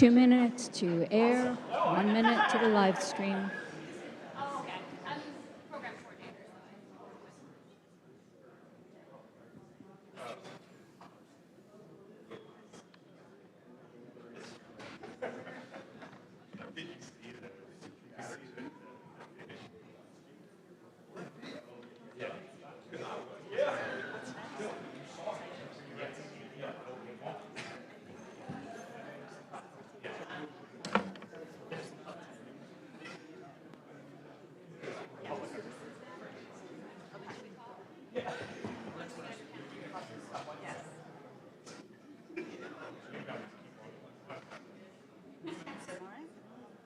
2 minutes to air, 1 minute to the live stream.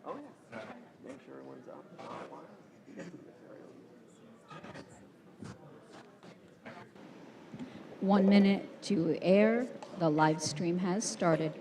Oh, yeah. Make sure everyone's up. 1 minute to air. The live stream has started.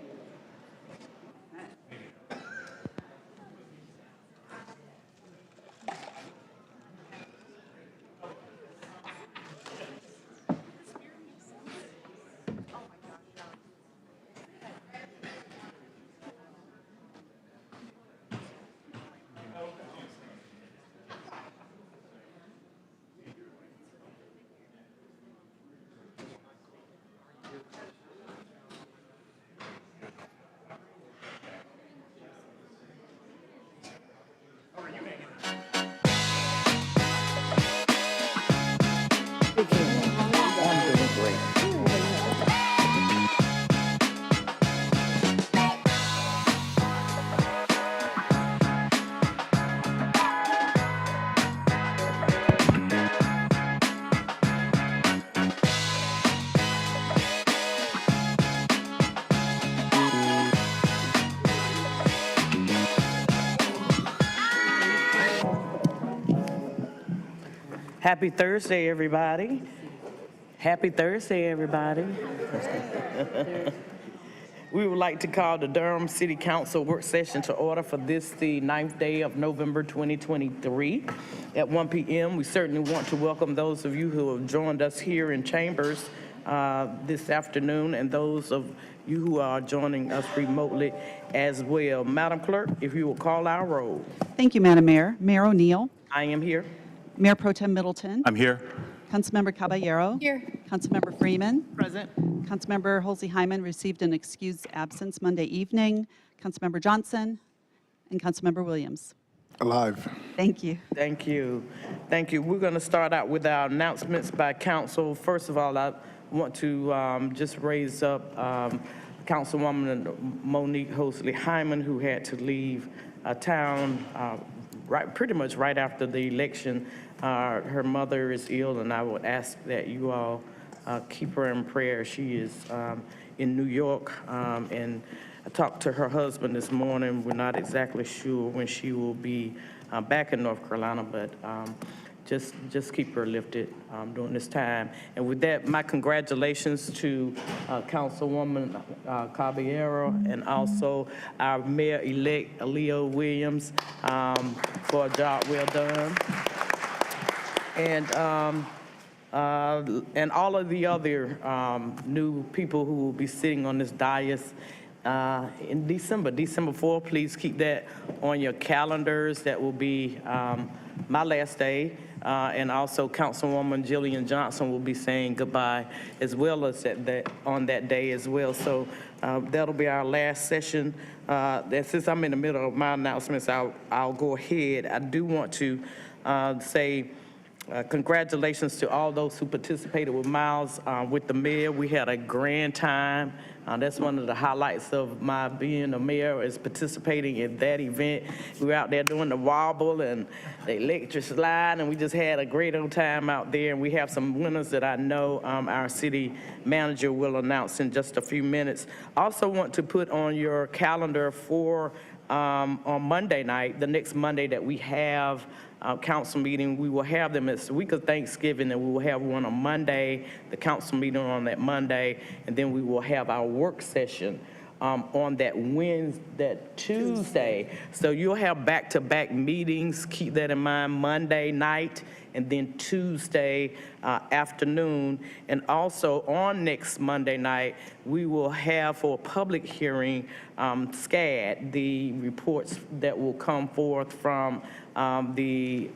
Happy Thursday, everybody. Happy Thursday, everybody. We would like to call the Durham City Council work session to order for this, the 9th day of November 2023 at 1 p.m. We certainly want to welcome those of you who have joined us here in Chambers this afternoon and those of you who are joining us remotely as well. Madam Clerk, if you will call our roll. Thank you, Madam Mayor. Mayor O'Neill. I am here. Mayor Pro Tem Middleton. I'm here. Councilmember Caballero. Here. Councilmember Freeman. Present. Councilmember Halsey-Hyman received an excused absence Monday evening. Councilmember Johnson and Councilmember Williams. Alive. Thank you. Thank you. Thank you. We're going to start out with our announcements by council. First of all, I want to just raise up Councilwoman Monique Halsey-Hyman, who had to leave town pretty much right after the election. Her mother is ill, and I would ask that you all keep her in prayer. She is in New York, and I talked to her husband this morning. We're not exactly sure when she will be back in North Carolina, but just keep her lifted during this time. And with that, my congratulations to Councilwoman Caballero and also our Mayor-elect Leo Williams for a job well done. And all of the other new people who will be sitting on this dais in December 4th. Please keep that on your calendars. That will be my last day. And also Councilwoman Jillian Johnson will be saying goodbye as well as on that day as well. So that'll be our last session. Since I'm in the middle of my announcements, I'll go ahead. I do want to say congratulations to all those who participated with Miles with the mayor. We had a grand time. That's one of the highlights of my being a mayor, is participating in that event. We were out there doing the wobble and the electric slide, and we just had a great old time out there. And we have some winners that I know our city manager will announce in just a few minutes. Also want to put on your calendar for on Monday night, the next Monday that we have council meeting. We will have them. It's the week of Thanksgiving, and we will have one on Monday, the council meeting on that Monday, and then we will have our work session on that Tuesday. So you'll have back-to-back meetings. Keep that in mind. Monday night and then Tuesday afternoon. And also on next Monday night, we will have for a public hearing SCAD, the reports that will come forth from the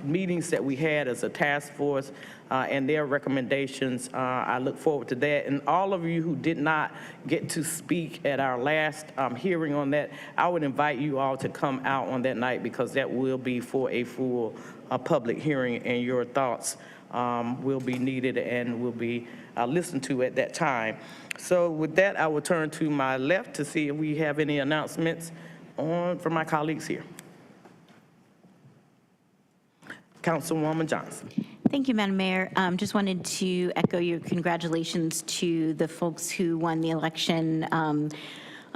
meetings that we had as a task force and their recommendations. I look forward to that. And all of you who did not get to speak at our last hearing on that, I would invite you all to come out on that night, because that will be for a full public hearing, and your thoughts will be needed and will be listened to at that time. So with that, I will turn to my left to see if we have any announcements from my colleagues here. Councilwoman Johnson. Thank you, Madam Mayor. Just wanted to echo your congratulations to the folks who won the election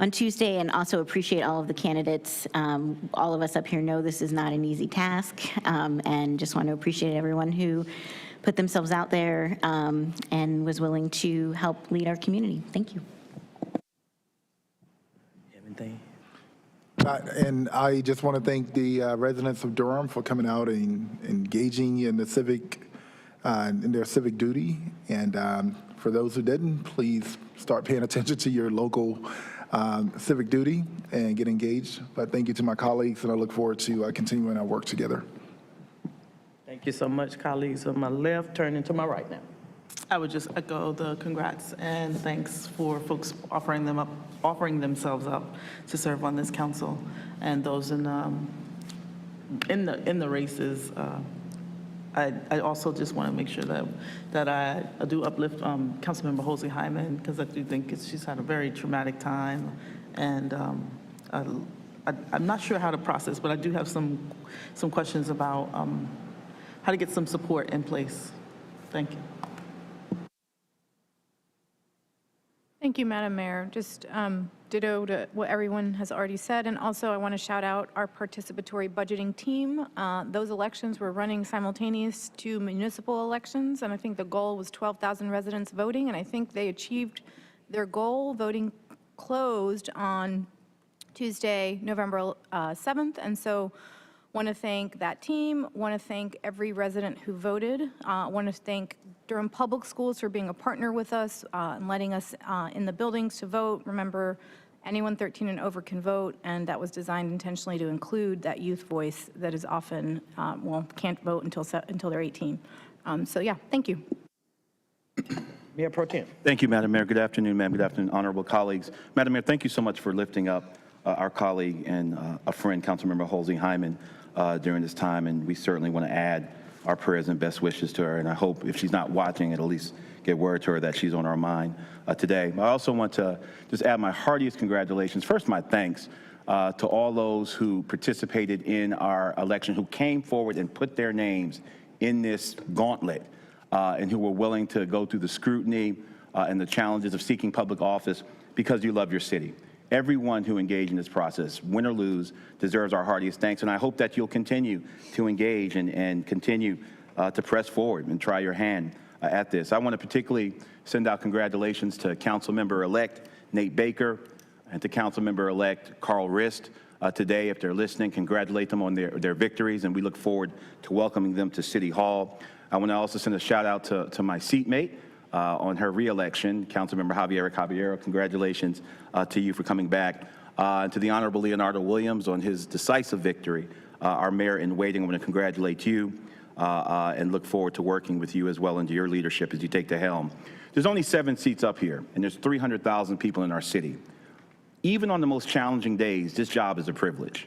on Tuesday, and also appreciate all of the candidates. All of us up here know this is not an easy task, and just want to appreciate everyone who put themselves out there and was willing to help lead our community. Thank you. Anything? And I just want to thank the residents of Durham for coming out and engaging in the in their civic duty. And for those who didn't, please start paying attention to your local civic duty and get engaged. But thank you to my colleagues, and I look forward to continuing our work together. Thank you so much, colleagues. On my left, turning to my right now. I would just echo the congrats and thanks for folks offering themselves up to serve on this council, and those in the races. I also just want to make sure that I do uplift Councilmember Halsey Hyman, because I do think she's had a very traumatic time, and I'm not sure how to process, but I do have some questions about how to get some support in place. Thank you. Thank you, Madam Mayor. Just ditto to what everyone has already said. And also I want to shout out our participatory budgeting team. Those elections were running simultaneous to municipal elections, and I think the goal was 12,000 residents voting, and I think they achieved their goal. Voting closed on Tuesday, November 7th, and so want to thank that team, want to thank every resident who voted, want to thank Durham Public Schools for being a partner with us and letting us in the buildings to vote. Remember, anyone 13 and over can vote, and that was designed intentionally to include that youth voice that is often, can't vote until they're 18. So yeah, thank you. Mayor Pro Tem. Thank you, Madam Mayor. Good afternoon, ma'am. Good afternoon, honorable colleagues. Madam Mayor, thank you so much for lifting up our colleague and a friend, Councilmember Halsey Hyman, during this time, and we certainly want to add our prayers and best wishes to her, and I hope if she's not watching, at least get word to her that she's on our mind today. I also want to just add my heartiest congratulations. First, my thanks to all those who participated in our election, who came forward and put their names in this gauntlet, and who were willing to go through the scrutiny and the challenges of seeking public office because you love your city. Everyone who engaged in this process, win or lose, deserves our heartiest thanks, and I hope that you'll continue to engage and continue to press forward and try your hand at this. I want to particularly send out congratulations to Councilmember-elect Nate Baker and to Councilmember-elect Carl Rist today. If they're listening, congratulate them on their victories, and we look forward to welcoming them to City Hall. I want to also send a shout out to my seatmate on her re-election, Councilmember Javiera Caballero. Congratulations to you for coming back. And to the Honorable Leonardo Williams on his decisive victory, our mayor in waiting. I want to congratulate you and look forward to working with you as well into your leadership as you take the helm. There's only 7 seats up here, and there's 300,000 people in our city. Even on the most challenging days, this job is a privilege.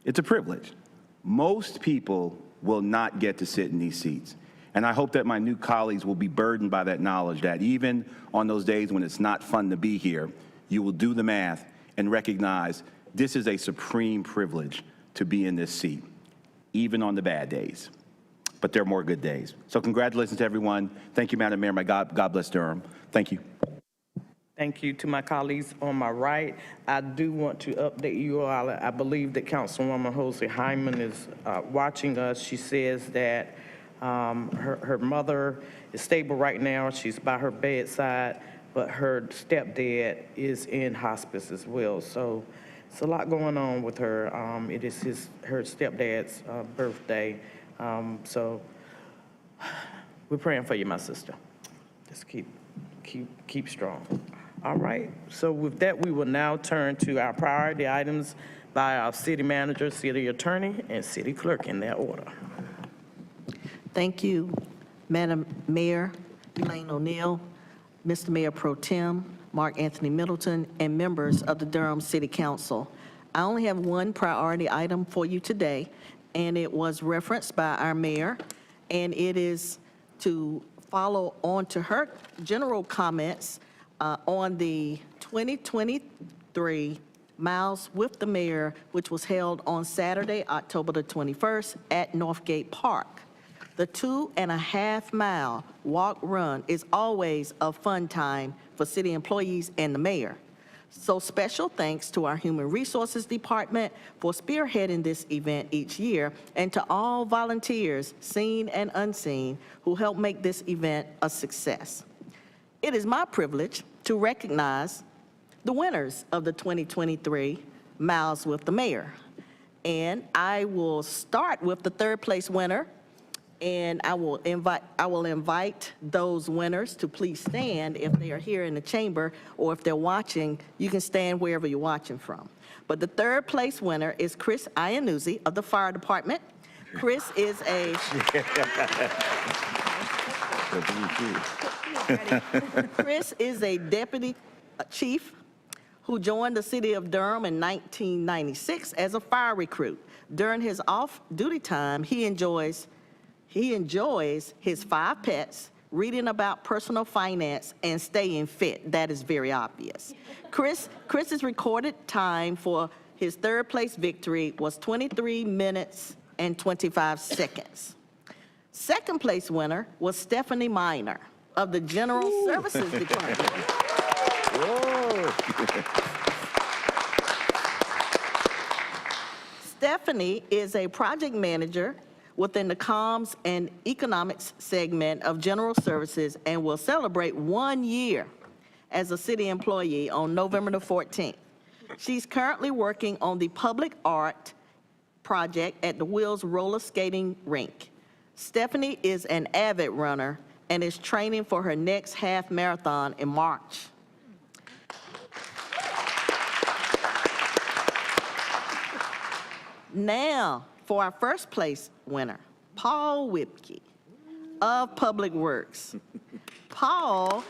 It's a privilege. Most people will not get to sit in these seats. And I hope that my new colleagues will be burdened by that knowledge that even on those days when it's not fun to be here, you will do the math and recognize this is a supreme privilege to be in this seat, even on the bad days. But there are more good days. So congratulations to everyone. Thank you, Madam Mayor. My God bless Durham. Thank you. Thank you to my colleagues on my right. I do want to update you all. I believe that Councilwoman Halsey Hyman is watching us. She says that her mother is stable right now. She's by her bedside, but her stepdad is in hospice as well. So it's a lot going on with her. It is her stepdad's birthday. So We're praying for you, my sister. Just keep strong. All right, so with that, we will now turn to our priority items by our city manager, city attorney, and city clerk in that order. Thank you, Madam Mayor Elaine O'Neill, Mr. Mayor Pro Tem, Mark Anthony Middleton, and members of the Durham City Council. I only have one priority item for you today, and it was referenced by our mayor, and it is to follow on to her general comments on the 2023 Miles with the Mayor, which was held on Saturday, October the 21st at Northgate Park. The 2.5-mile walk-run is always a fun time for city employees and the mayor. So special thanks to our Human Resources Department for spearheading this event each year, and to all volunteers, seen and unseen, who help make this event a success. It is my privilege to recognize the winners of the 2023 Miles with the Mayor. And I will start with the third place winner, and I will invite those winners to please stand if they are here in the chamber, or if they're watching, you can stand wherever you're watching from. But the third place winner is Chris Iannuzzi of the Fire Department. Chris is a Chris is a deputy chief who joined the city of Durham in 1996 as a fire recruit. During his off-duty time, he enjoys his 5 pets, reading about personal finance, and staying fit. That is very obvious. Chris's recorded time for his third place victory was 23 minutes and 25 seconds. Second place winner was Stephanie Miner of the General Services Department. Stephanie is a project manager within the Comms and Economics segment of General Services, and will celebrate 1 year as a city employee on November the 14th. She's currently working on the public art project at the Wheels Roller Skating Rink. Stephanie is an avid runner and is training for her next half marathon in March. Now, for our first place winner, Paul Whipke of Public Works. Paul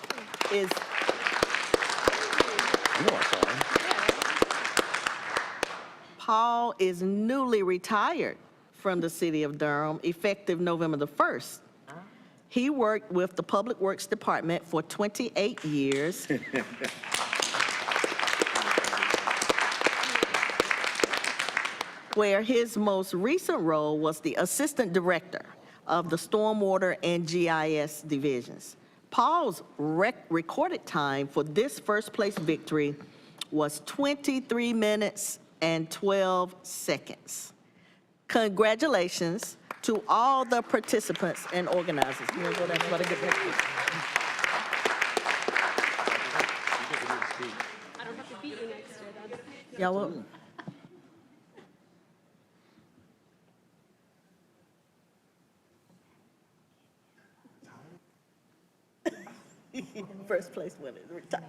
is newly retired from the city of Durham, effective November the 1st. He worked with the Public Works Department for 28 years. Where his most recent role was the Assistant Director of the Stormwater and GIS divisions. Paul's recorded time for this first place victory was 23 minutes and 12 seconds. Congratulations to all the participants and organizers. Y'all will. First place winner is retired.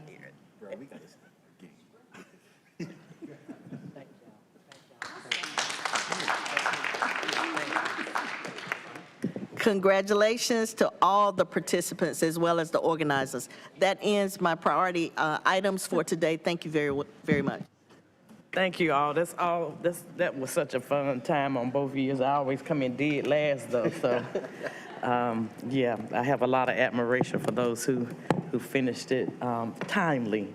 Congratulations to all the participants as well as the organizers. That ends my priority items for today. Thank you very much. Thank you all. That was such a fun time on both years. I always come in dead last though, so yeah, I have a lot of admiration for those who finished it timely.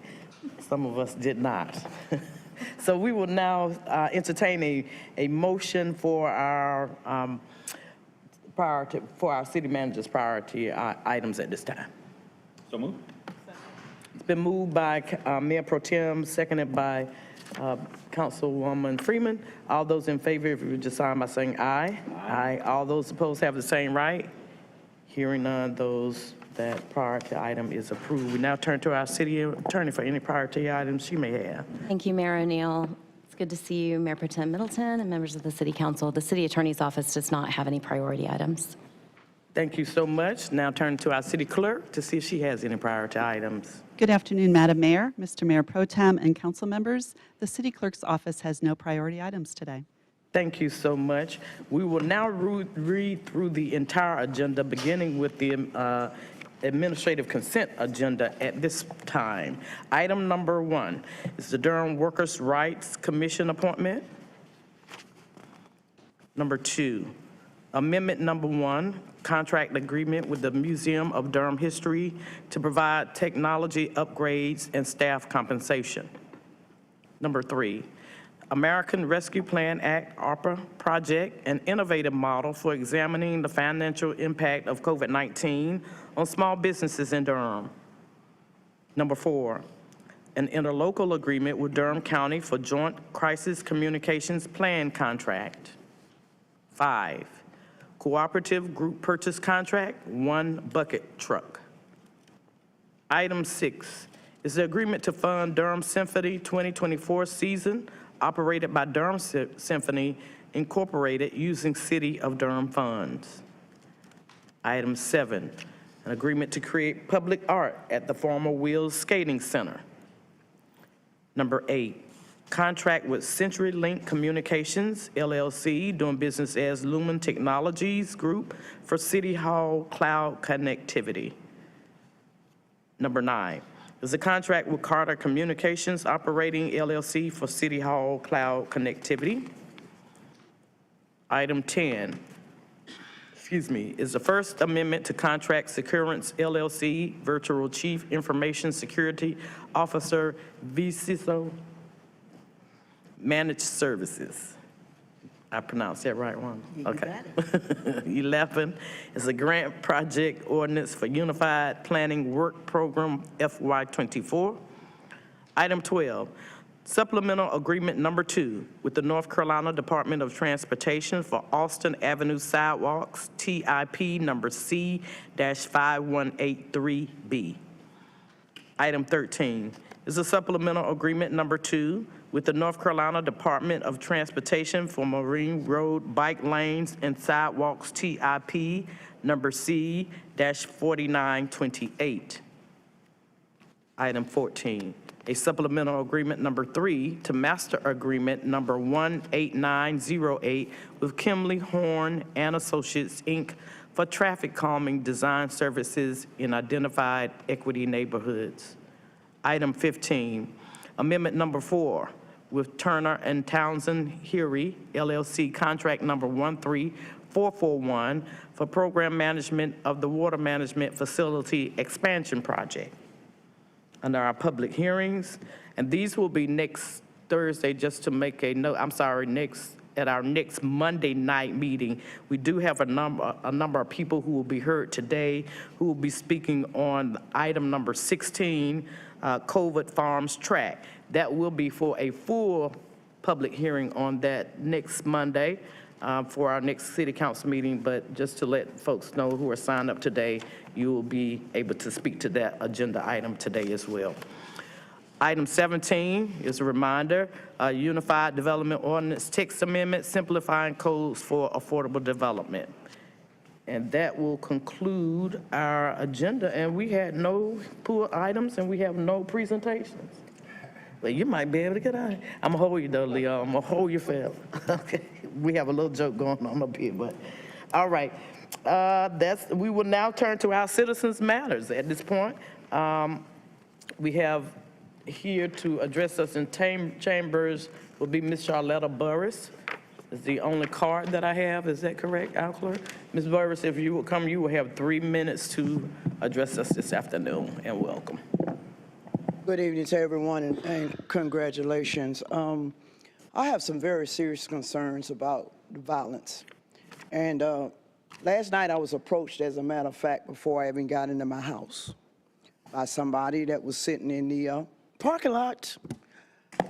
Some of us did not. So we will now entertain a motion for our city manager's priority items at this time. So moved. It's been moved by Mayor Pro Tem, seconded by Councilwoman Freeman. All those in favor, if you would just sign by saying aye. Aye. All those opposed have the same right. Hearing none, that priority item is approved. We now turn to our city attorney for any priority items she may have. Thank you, Mayor O'Neill. It's good to see you, Mayor Pro Tem Middleton, and members of the City Council. The City Attorney's Office does not have any priority items. Thank you so much. Now turn to our city clerk to see if she has any priority items. Good afternoon, Madam Mayor, Mr. Mayor Pro Tem, and council members. The city clerk's office has no priority items today. Thank you so much. We will now read through the entire agenda, beginning with the administrative consent agenda at this time. Item number 1 is the Durham Workers' Rights Commission appointment. Number 2, amendment number 1, contract agreement with the Museum of Durham History to provide technology upgrades and staff compensation. Number 3, American Rescue Plan Act, ARPA project, an innovative model for examining the financial impact of COVID-19 on small businesses in Durham. Number 4, an interlocal agreement with Durham County for joint crisis communications plan contract. 5, cooperative group purchase contract, 1 bucket truck. Item 6 is the agreement to fund Durham Symphony 2024 season operated by Durham Symphony Incorporated using City of Durham funds. Item 7, an agreement to create public art at the former Wheels Skating Center. Number 8, contract with CenturyLink Communications, LLC, doing business as Lumen Technologies Group for City Hall cloud connectivity. Number 9 is a contract with Carter Communications Operating, LLC for City Hall cloud connectivity. Item 10, is the First Amendment to Contract Securance, LLC, Virtual Chief Information Security Officer, VCISO, Managed Services. I pronounced that right, Ron? Okay. 11 is a grant project ordinance for Unified Planning Work Program FY24. Item 12, supplemental agreement number 2 with the North Carolina Department of Transportation for Austin Avenue Sidewalks, TIP number C-5183B. Item 13 is a supplemental agreement number 2 with the North Carolina Department of Transportation for Marine Road Bike Lanes and Sidewalks, TIP number C-4928. Item 14, a supplemental agreement number 3 to master agreement number 18908 with Kimley Horn and Associates, Inc. for traffic calming design services in identified equity neighborhoods. Item 15, amendment number 4 with Turner and Townsend Heery, LLC, contract number 13441 for program management of the water management facility expansion project. Under our public hearings, and these will be next Thursday, just to make a note, at our next Monday night meeting. We do have a number of people who will be heard today who will be speaking on item number 16, COVID Farms Track. That will be for a full public hearing on that next Monday for our next city council meeting, but just to let folks know who are signed up today, you will be able to speak to that agenda item today as well. Item 17 is a reminder, Unified Development Ordinance Text Amendment, simplifying codes for affordable development. And that will conclude our agenda. And we had no pool items and we have no presentations. Well, you might be able to get out. I'm gonna hold you though, Leo. I'm gonna hold you fast. Okay, we have a little joke going on up here, but all right. We will now turn to our citizens' matters at this point. We have here to address us in chambers will be Ms. Charlotta Burris. It's the only card that I have. Is that correct, our clerk? Ms. Burris, if you will come, you will have 3 minutes to address us this afternoon, and welcome. Good evening to everyone, and congratulations. I have some very serious concerns about the violence. And last night I was approached, as a matter of fact, before I even got into my house, by somebody that was sitting in the parking lot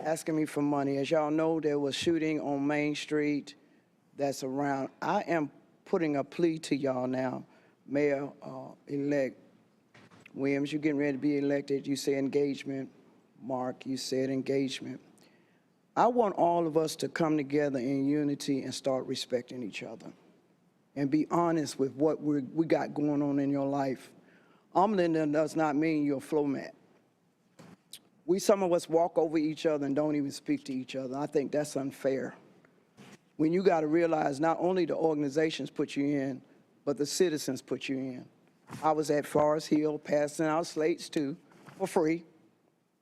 asking me for money. As y'all know, there was shooting on Main Street that's around. I am putting a plea to y'all now, Mayor-elect Williams, you're getting ready to be elected. You say engagement. Mark, you said engagement. I want all of us to come together in unity and start respecting each other and be honest with what we got going on in your life. Humbling does not mean you're a floor mat. Some of us walk over each other and don't even speak to each other. I think that's unfair. When you got to realize not only the organizations put you in, but the citizens put you in. I was at Forest Hill passing out slates too, for free.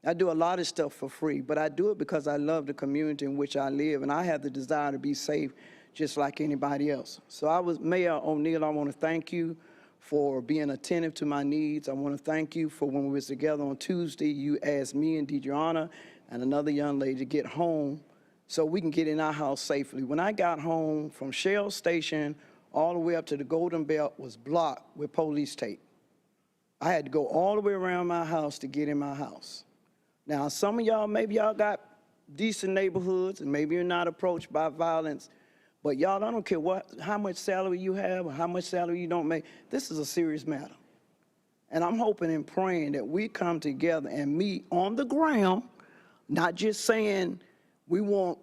I do a lot of stuff for free, but I do it because I love the community in which I live, and I have the desire to be safe just like anybody else. So Mayor O'Neill, I want to thank you for being attentive to my needs. I want to thank you for when we was together on Tuesday, you asked me and Deidreana and another young lady to get home so we can get in our house safely. When I got home from Shell Station all the way up to the Golden Belt was blocked with police tape. I had to go all the way around my house to get in my house. Now, some of y'all, maybe y'all got decent neighborhoods and maybe you're not approached by violence, but y'all, I don't care how much salary you have or how much salary you don't make. This is a serious matter. And I'm hoping and praying that we come together and meet on the ground, not just saying we want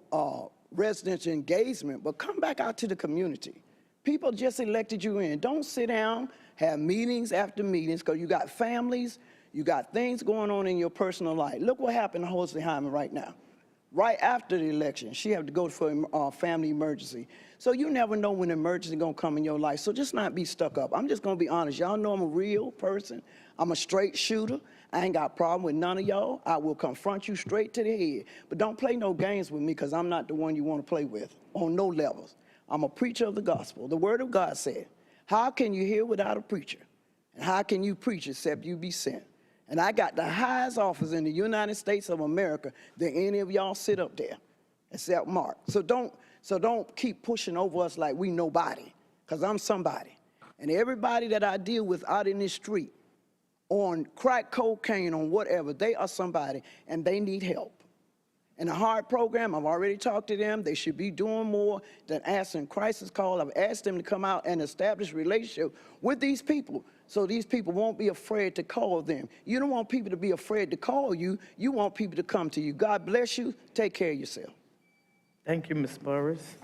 residential engagement, but come back out to the community. People just elected you in. Don't sit down, have meetings after meetings, because you got families, you got things going on in your personal life. Look what happened to Jose Hyman right now. Right after the election, she had to go for a family emergency. So you never know when an emergency gonna come in your life. So just not be stuck up. I'm just gonna be honest. Y'all know I'm a real person. I'm a straight shooter. I ain't got a problem with none of y'all. I will confront you straight to the head. But don't play no games with me, because I'm not the one you want to play with on no levels. I'm a preacher of the gospel. The word of God said, how can you hear without a preacher? And how can you preach except you be sent? And I got the highest office in the United States of America than any of y'all sit up there, except Mark. So don't keep pushing over us like we nobody, because I'm somebody. And everybody that I deal with out in this street, on crack cocaine, on whatever, they are somebody, and they need help. And the HEART program, I've already talked to them. They should be doing more than answering crisis call. I've asked them to come out and establish a relationship with these people so these people won't be afraid to call them. You don't want people to be afraid to call you. You want people to come to you. God bless you. Take care of yourself. Thank you, Ms. Burris,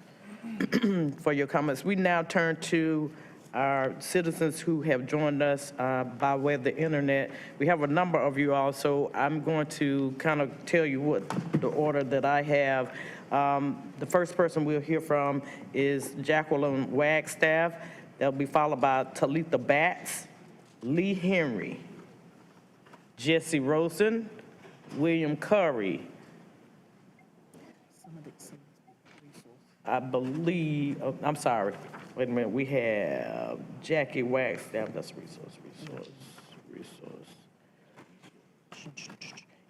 for your comments. We now turn to our citizens who have joined us by way of the internet. We have a number of you all, so I'm going to kind of tell you what the order that I have. The first person we'll hear from is Jacqueline Wagstaff. That'll be followed by Talitha Batts, Lee Henry, Jesse Rosen, William Curry. I believe, oh, I'm sorry. Wait a minute, we have Jackie Wagstaff, that's resource.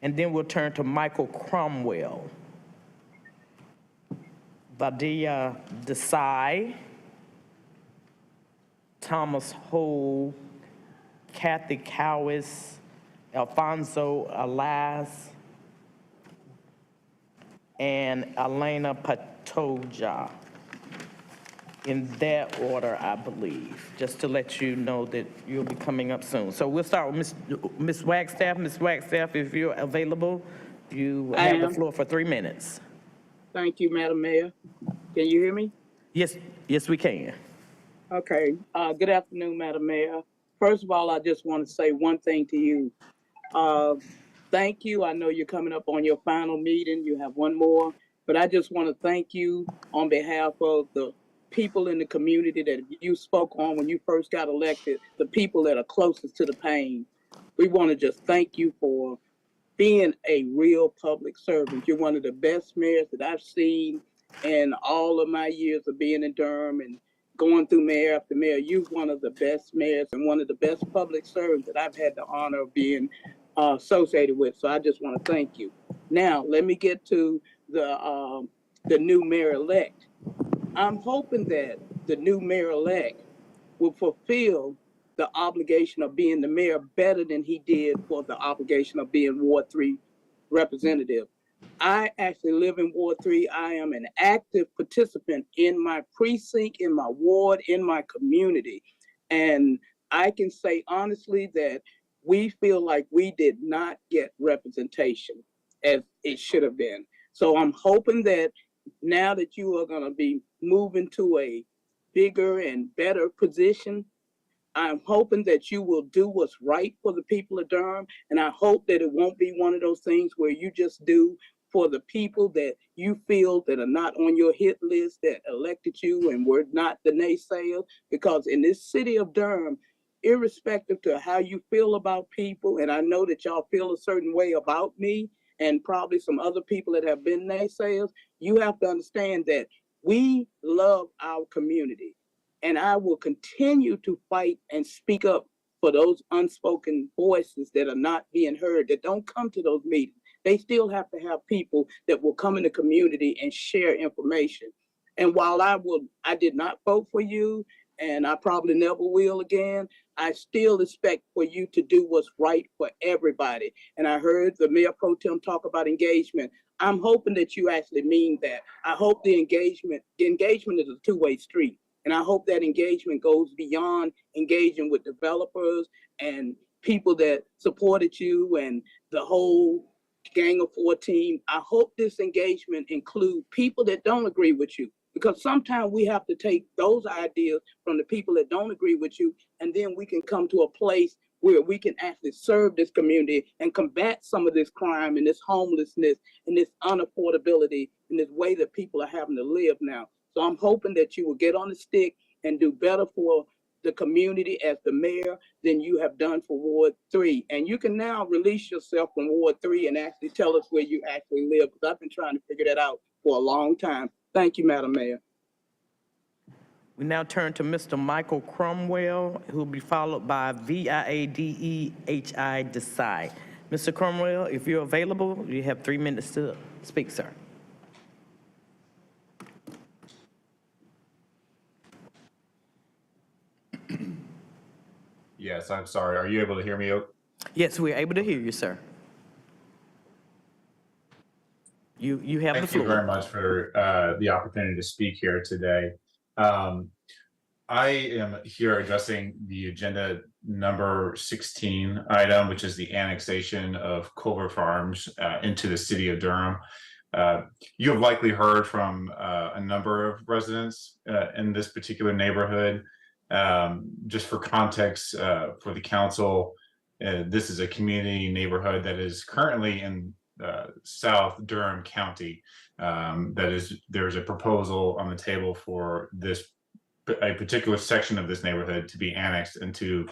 And then we'll turn to Michael Cromwell, Vadia Desai, Thomas Ho, Kathy Cowis, Alfonso Alas, and Elena Patoja. In that order, I believe, just to let you know that you'll be coming up soon. So we'll start with Ms. Wagstaff. Ms. Wagstaff, if you're available, you have the floor for 3 minutes. Thank you, Madam Mayor. Can you hear me? Yes, we can. Okay. Good afternoon, Madam Mayor. First of all, I just want to say one thing to you. Thank you. I know you're coming up on your final meeting. You have one more, but I just want to thank you on behalf of the people in the community that you spoke on when you first got elected, the people that are closest to the pain. We want to just thank you for being a real public servant. You're one of the best mayors that I've seen in all of my years of being in Durham and going through mayor after mayor. You're one of the best mayors and one of the best public servants that I've had the honor of being associated with. So I just want to thank you. Now, let me get to the new mayor-elect. I'm hoping that the new mayor-elect will fulfill the obligation of being the mayor better than he did for the obligation of being Ward 3 representative. I actually live in Ward 3. I am an active participant in my precinct, in my ward, in my community. And I can say honestly that we feel like we did not get representation as it should have been. So I'm hoping that now that you are going to be moving to a bigger and better position. I'm hoping that you will do what's right for the people of Durham, and I hope that it won't be one of those things where you just do for the people that you feel that are not on your hit list that elected you and were not the naysayers. Because in this city of Durham, irrespective to how you feel about people, and I know that y'all feel a certain way about me and probably some other people that have been naysayers, you have to understand that we love our community. And I will continue to fight and speak up for those unspoken voices that are not being heard, that don't come to those meetings. They still have to have people that will come in the community and share information. And while I did not vote for you, and I probably never will again, I still expect for you to do what's right for everybody. And I heard the Mayor Pro Tem talk about engagement. I'm hoping that you actually mean that. I hope the engagement is a two-way street. And I hope that engagement goes beyond engaging with developers and people that supported you and the whole Gang of Four team. I hope this engagement includes people that don't agree with you, because sometimes we have to take those ideas from the people that don't agree with you, and then we can come to a place where we can actually serve this community and combat some of this crime and this homelessness and this unaffordability and this way that people are having to live now. So I'm hoping that you will get on the stick and do better for the community as the mayor than you have done for Ward 3. And you can now release yourself from Ward 3 and actually tell us where you actually live, because I've been trying to figure that out for a long time. Thank you, Madam Mayor. We now turn to Mr. Michael Cromwell, who will be followed by VIADEHI Decide. Mr. Cromwell, if you're available, you have 3 minutes to speak, sir. Yes, I'm sorry. Are you able to hear me? Yes, we're able to hear you, sir. You have the floor. Thank you very much for the opportunity to speak here today. I am here addressing the agenda number 16 item, which is the annexation of Culver Farms into the city of Durham. You have likely heard from a number of residents in this particular neighborhood. Just for context for the council, this is a community neighborhood that is currently in South Durham County. There's a proposal on the table for a particular section of this neighborhood to be annexed into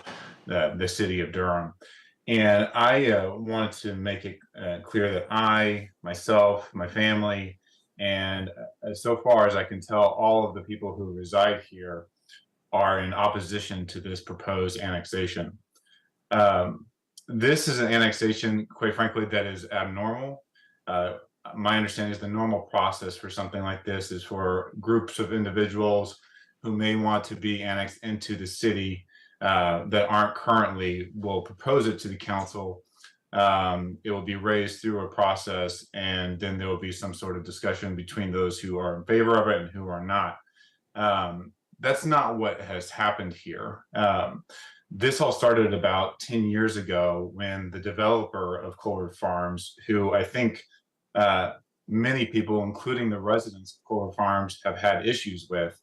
the city of Durham. And I wanted to make it clear that I, myself, my family, and so far as I can tell, all of the people who reside here are in opposition to this proposed annexation. This is an annexation, quite frankly, that is abnormal. My understanding is the normal process for something like this is for groups of individuals who may want to be annexed into the city that aren't currently will propose it to the council. It will be raised through a process, and then there will be some sort of discussion between those who are in favor of it and who are not. That's not what has happened here. This all started about 10 years ago when the developer of Culver Farms, who I think many people, including the residents of Culver Farms, have had issues with,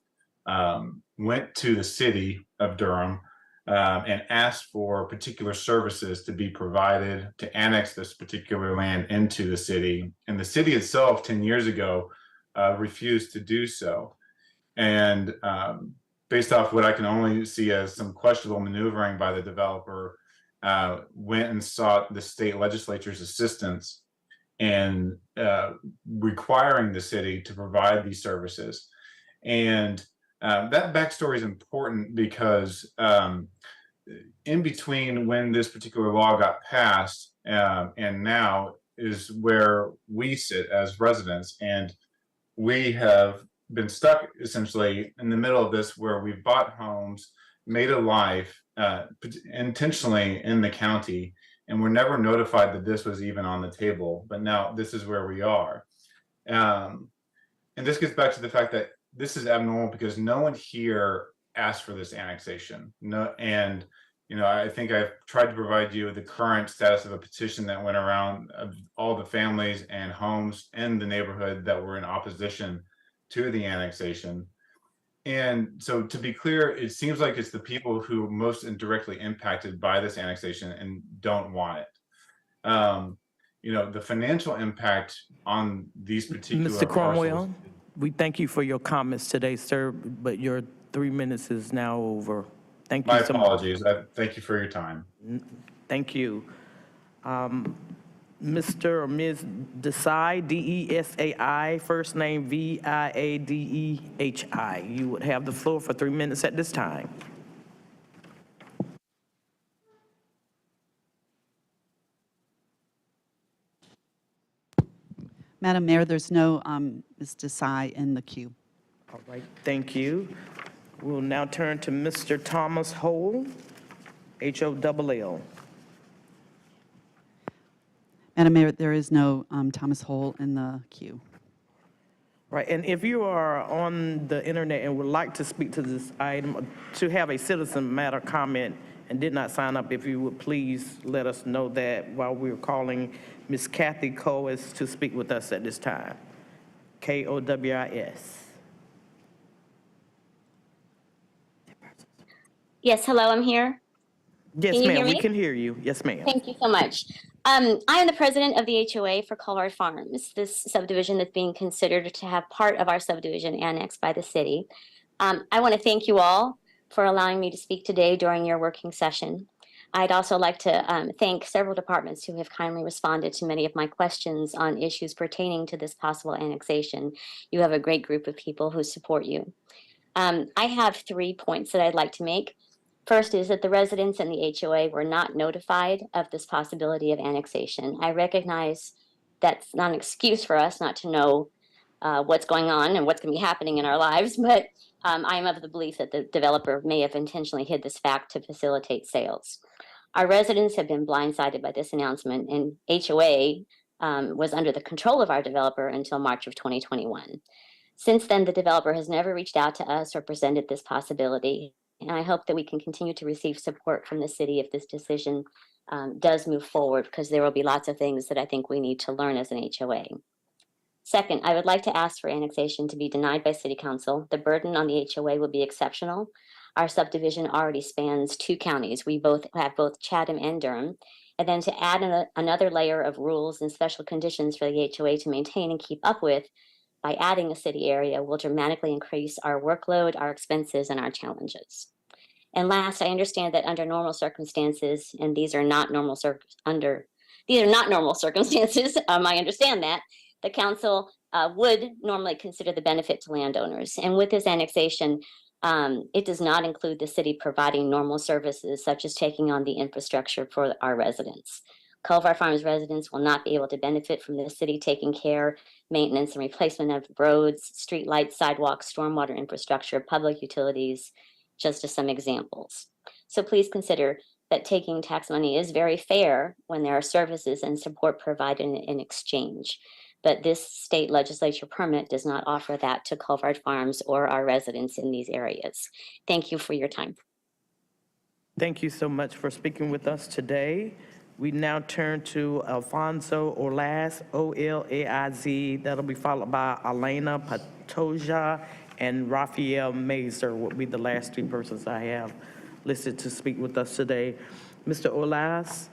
went to the city of Durham and asked for particular services to be provided to annex this particular land into the city. And the city itself 10 years ago refused to do so. And based off what I can only see as some questionable maneuvering by the developer, went and sought the state legislature's assistance in requiring the city to provide these services. And that backstory is important because in between when this particular law got passed and now is where we sit as residents, and we have been stuck essentially in the middle of this, where we've bought homes, made a life intentionally in the county, and we're never notified that this was even on the table. But now this is where we are. And this gets back to the fact that this is abnormal because no one here asked for this annexation. And I think I've tried to provide you with the current status of a petition that went around of all the families and homes in the neighborhood that were in opposition to the annexation. And so to be clear, it seems like it's the people who are most indirectly impacted by this annexation and don't want it. The financial impact on these particular Mr. parcels. Cromwell, we thank you for your comments today, sir, but your 3 minutes is now over. Thank My you so much. apologies. Thank you for your time. Thank you. Mr. or Ms. Desai, D-E-S-A-I, first name V-I-A-D-E-H-I. You would have the floor for 3 minutes at this time. Madam Mayor, there's no Ms. Desai in the queue. All right, thank you. We'll now turn to Mr. Thomas Hole, H-O-L-L. Madam Mayor, there is no Thomas Hole in the queue. Right, and if you are on the internet and would like to speak to this item, to have a citizen matter comment and did not sign up, if you would please let us know that while we're calling Ms. Kathy Coes to speak with us at this time. K-O-W-I-S. Yes, hello, I'm here. Yes, Can you hear ma'am, we me? can hear you. Yes, ma'am. Thank you so much. I am the president of the HOA for Colorado Farms, this subdivision that's being considered to have part of our subdivision annexed by the city. I want to thank you all for allowing me to speak today during your working session. I'd also like to thank several departments who have kindly responded to many of my questions on issues pertaining to this possible annexation. You have a great group of people who support you. I have 3 points that I'd like to make. First is that the residents and the HOA were not notified of this possibility of annexation. I recognize that's not an excuse for us not to know what's going on and what's going to be happening in our lives, but I am of the belief that the developer may have intentionally hid this fact to facilitate sales. Our residents have been blindsided by this announcement, and HOA was under the control of our developer until March of 2021. Since then, the developer has never reached out to us or presented this possibility. And I hope that we can continue to receive support from the city if this decision does move forward, because there will be lots of things that I think we need to learn as an HOA. Second, I would like to ask for annexation to be denied by City Council. The burden on the HOA will be exceptional. Our subdivision already spans 2 counties. We have both Chatham and Durham. And then to add another layer of rules and special conditions for the HOA to maintain and keep up with by adding a city area will dramatically increase our workload, our expenses, and our challenges. And last, I understand that under normal circumstances, and these are not normal circumstances, I understand that, the council would normally consider the benefit to landowners. And with this annexation, it does not include the city providing normal services such as taking on the infrastructure for our residents. Culver Farms residents will not be able to benefit from the city taking care, maintenance, and replacement of roads, street lights, sidewalks, stormwater infrastructure, public utilities, just as some examples. So please consider that taking tax money is very fair when there are services and support provided in exchange. But this state legislature permit does not offer that to Culver Farms or our residents in these areas. Thank you for your time. Thank you so much for speaking with us today. We now turn to Alfonso Olaz, O-L-A-I-Z. That'll be followed by Elena Patoja and Raphael Mazer will be the last 2 persons I have listed to speak with us today. Mr. Olaz?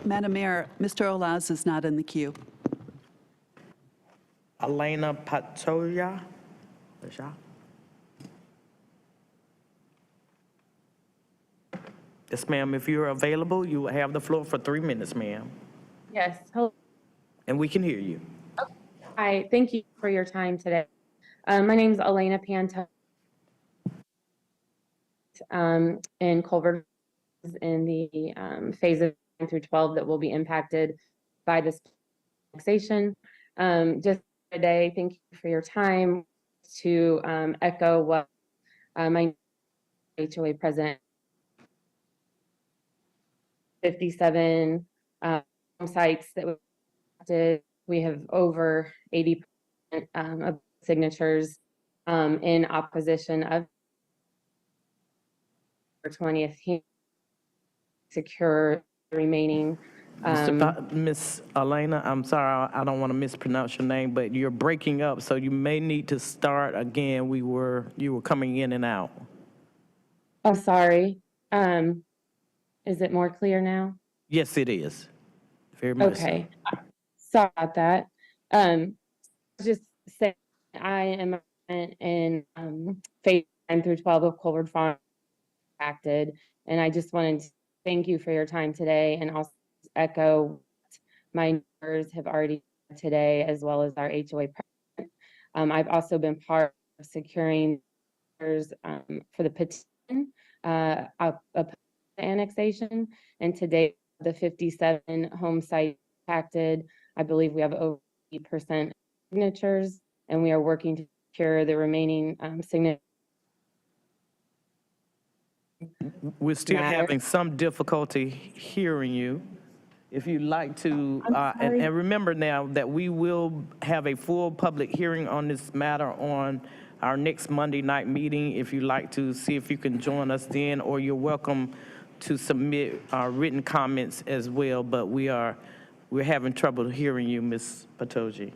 Madam Mayor, Mr. Olaz is not in the queue. Elena Patoja? Yes, ma'am. If you're available, you will have the floor for 3 minutes, ma'am. Yes. Hello. And we can hear you. Hi. Thank you for your time today. My name is Elena Panto. In Culver, in the phase of 9 through 12 that will be impacted by this annexation. Just today, thank you for your time to echo what my HOA president 57 sites that we have over 80% of signatures in opposition of 20th secure the remaining Miss Elena, I'm sorry, I don't want to mispronounce your name, but you're breaking up, so you may need to start again. You were coming in and out. Oh, sorry. Is it more clear now? Yes, it is. Very much so. Okay. Sorry about that. Just say I am in phase 9 through 12 of Colbert Farm acted, and I just wanted to thank you for your time today and also echo what my neighbors have already said today, as well as our HOA president. I've also been part of securing for the petition of annexation, and today the 57 home sites impacted. I believe we have over 80% signatures, and we are working to secure the remaining signatures. We're still Matter. having some difficulty hearing you. If you'd like to, sorry. and remember now that we will have a full public hearing on this matter on our next Monday night meeting. If you'd like to see if you can join us then, or you're welcome to submit written comments as well. But we're having trouble hearing you, Ms. Patoji.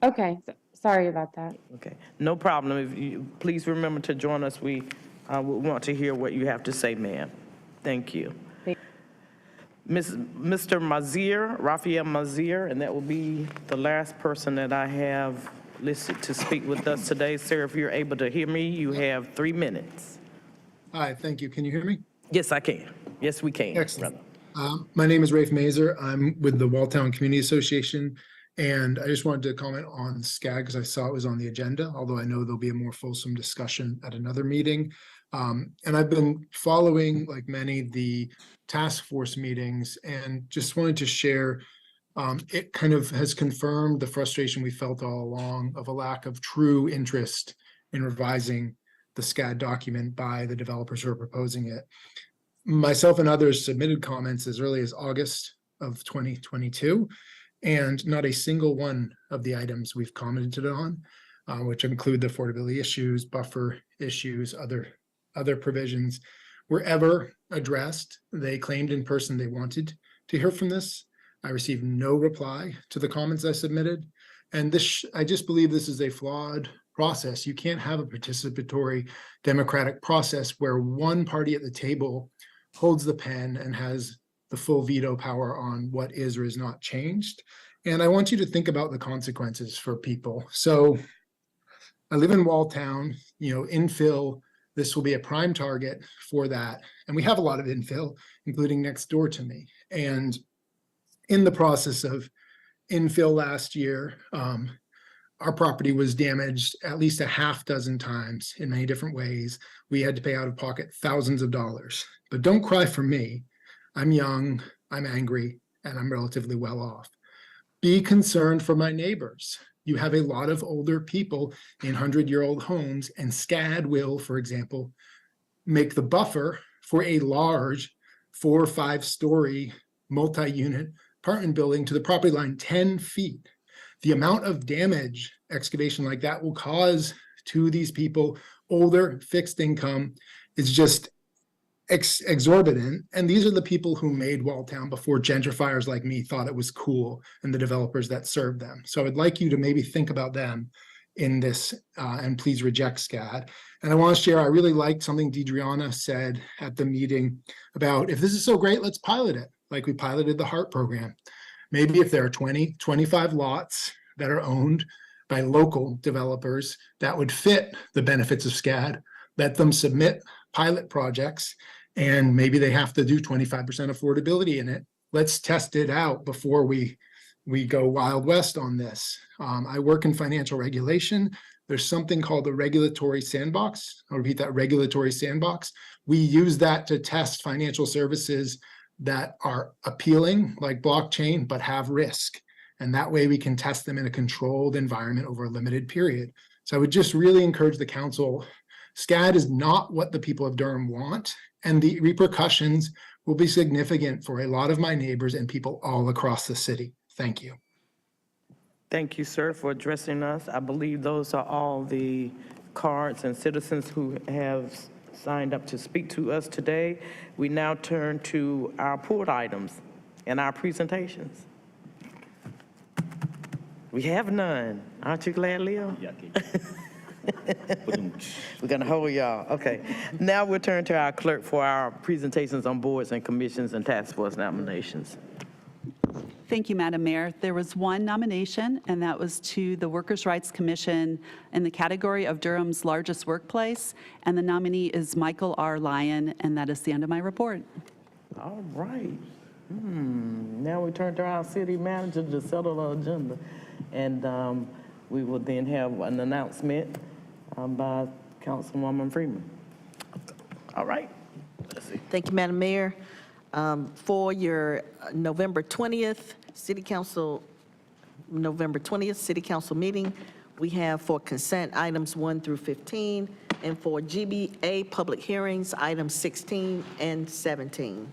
Okay, sorry about that. Okay, no problem. If you please remember to join us. We would want to hear what you have to say, ma'am. Thank you. Mr. Mazier, Raphael Mazier, and that will be the last person that I have listed to speak with us today. Sir, if you're able to hear me, you have 3 minutes. Hi, thank you. Can you hear me? Yes, I can. Yes, we can. Excellent. My name is Rafe Mazer. I'm with the Walltown Community Association, and I just wanted to comment on SCAG because I saw it was on the agenda, although I know there'll be a more fulsome discussion at another meeting. And I've been following, like many, the task force meetings and just wanted to share, it kind of has confirmed the frustration we felt all along of a lack of true interest in revising the SCAD document by the developers who are proposing it. Myself and others submitted comments as early as August of 2022, and not a single one of the items we've commented on, which include the affordability issues, buffer issues, other provisions, were ever addressed. They claimed in person they wanted to hear from this. I received no reply to the comments I submitted. And this, I just believe this is a flawed process. You can't have a participatory democratic process where one party at the table holds the pen and has the full veto power on what is or is not changed. And I want you to think about the consequences for people. So I live in Walltown, infill, this will be a prime target for that. And we have a lot of infill, including next door to me. And in the process of infill last year, our property was damaged at least a half dozen times in many different ways. We had to pay out of pocket thousands of dollars. But don't cry for me. I'm young, I'm angry, and I'm relatively well off. Be concerned for my neighbors. You have a lot of older people in 100-year-old homes, and SCAD will, for example, make the buffer for a large 4 or 5-story multi-unit apartment building to the property line 10 feet. The amount of damage excavation like that will cause to these people, older, fixed income, is just exorbitant. And these are the people who made Walltown before gentrifiers like me thought it was cool, and the developers that served them. So I'd like you to maybe think about them in this, and please reject SCAD. And I want to share, I really liked something Deidreana said at the meeting about, if this is so great, let's pilot it, like we piloted the HEART program. Maybe if there are 20, 25 lots that are owned by local developers that would fit the benefits of SCAD, let them submit pilot projects, and maybe they have to do 25% affordability in it. Let's test it out before we go Wild West on this. I work in financial regulation. There's something called the regulatory sandbox. I'll repeat that, regulatory sandbox. We use that to test financial services that are appealing, like blockchain, but have risk. And that way we can test them in a controlled environment over a limited period. So I would just really encourage the council. SCAD is not what the people of Durham want, and the repercussions will be significant for a lot of my neighbors and people all across the city. Thank you. Thank you, sir, for addressing us. I believe those are all the cards and citizens who have signed up to speak to us today. We now turn to our pulled items. in our presentations? We have none. Aren't you glad, Leo? Yeah, We're going to hold y'all. Okay. Now we'll turn to our clerk for our presentations on boards and commissions and task force nominations. Thank you, Madam Mayor. There was one nomination, and that was to the Workers' Rights Commission in the category of Durham's largest workplace, and the nominee is Michael R. Lyon, and that is the end of my report. All right. Now we turn to our city manager to settle the agenda. And we will then have an announcement by Councilwoman Freeman. All right. Let's see. Thank you, Madam Mayor. For your November 20th City Council meeting, we have for consent items 1 through 15, and for GBA public hearings, items 16 and 17.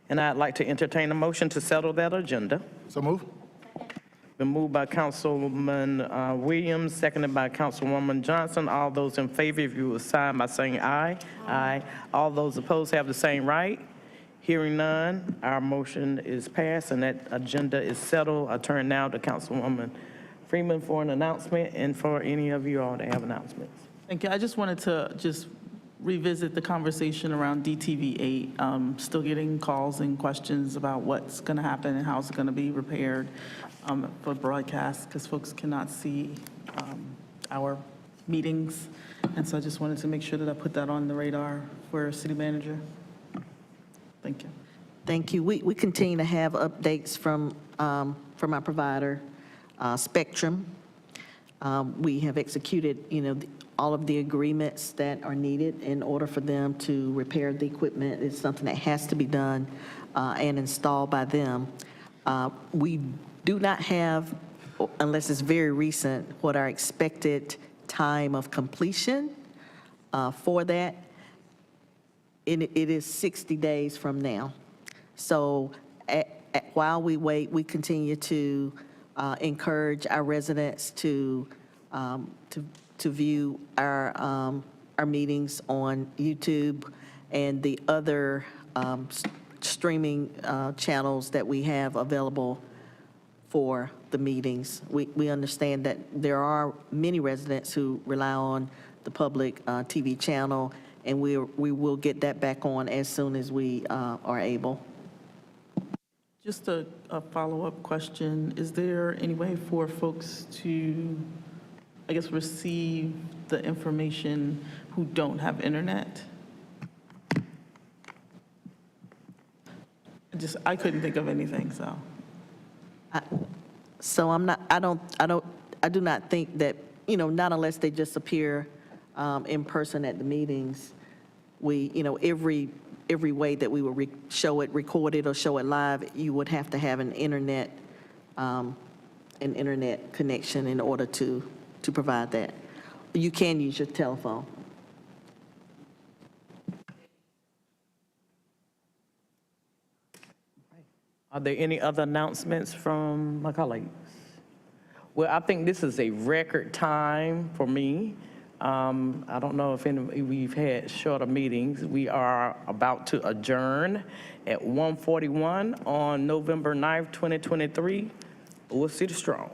And I'd like to entertain a motion to settle that agenda. So move. Been moved by Councilman Williams, seconded by Councilwoman Johnson. All those in favor, if you will sign by saying aye. Aye. All those opposed have the same right. Hearing none, our motion is passed and that agenda is settled. I turn now to Councilwoman Freeman for an announcement and for any of you all to have announcements. Thank you. I just wanted to revisit the conversation around DTV-8. Still getting calls and questions about what's going to happen and how it's going to be repaired for broadcast, because folks cannot see our meetings. And so I just wanted to make sure that I put that on the radar for city manager. Thank you. Thank you. We continue to have updates from our provider, Spectrum. We have executed, all of the agreements that are needed in order for them to repair the equipment. It's something that has to be done and installed by them. We do not have, unless it's very recent, what our expected time of completion for that. It is 60 days from now. So while we wait, we continue to encourage our residents to view our meetings on YouTube and the other streaming channels that we have available for the meetings. We understand that there are many residents who rely on the public TV channel, and we will get that back on as soon as we are able. Just a follow-up question. Is there any way for folks to, I guess, receive the information who don't have internet? I couldn't think of anything, so. So I do not think that, not unless they just appear in person at the meetings, every way that we will show it recorded or show it live, you would have to have an internet connection in order to provide that. You can use your telephone. Are there any other announcements from my colleagues? Well, I think this is a record time for me. I don't know if we've had shorter meetings. We are about to adjourn at 1:41 on November 9th, 2023. We'll see the strong.